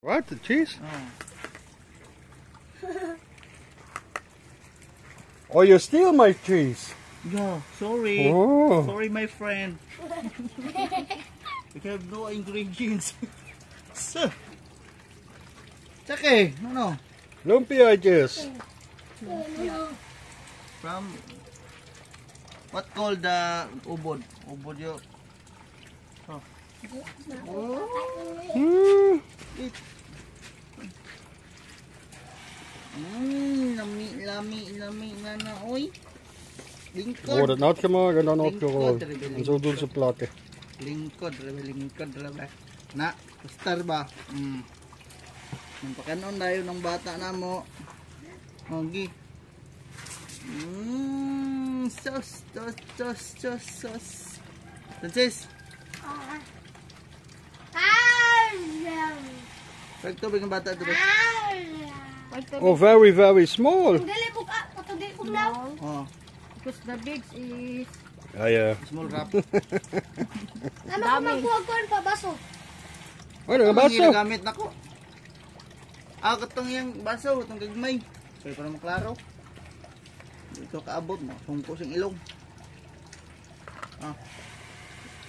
What? The cheese? Oh, you steal my cheese. Yeah, sorry. Oh. Sorry, my friend. We have no ingredients. So, Tsake, no. Lumpia, I guess. From what called the ubod? Ubod yo. Oh. Mm. Lami na na, oy. Lingkod. Oh, dat nat gemaakt en dan opgerold. En zo doen ze plakken. Lingkod, rabe. Na, star ba? Pakanon tayo ng bata na mo. Ogi. Sos. Francis. Pag tubig ng bata dito. Oh, very, very small. Oh, Because the big is Yeah. small wrap. Ano ko magkuha pa baso? Ano nga Ang baso? ginagamit na ko. Katong yung baso, itong gagmay. Kaya para maklaro. Ito kaabot mo. Hungkos yung ilong.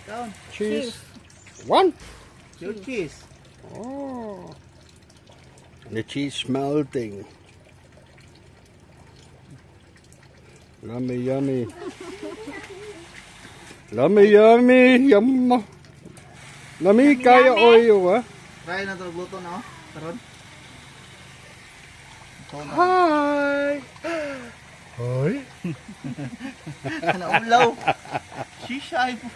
Down. Cheese. One. Your cheese. Oh. The cheese melting. Yummy. Yum. Lami kaya oyo, ha? Try na ito. Luto na, Karon. Hi. Hi. Naulaw. Shishay po.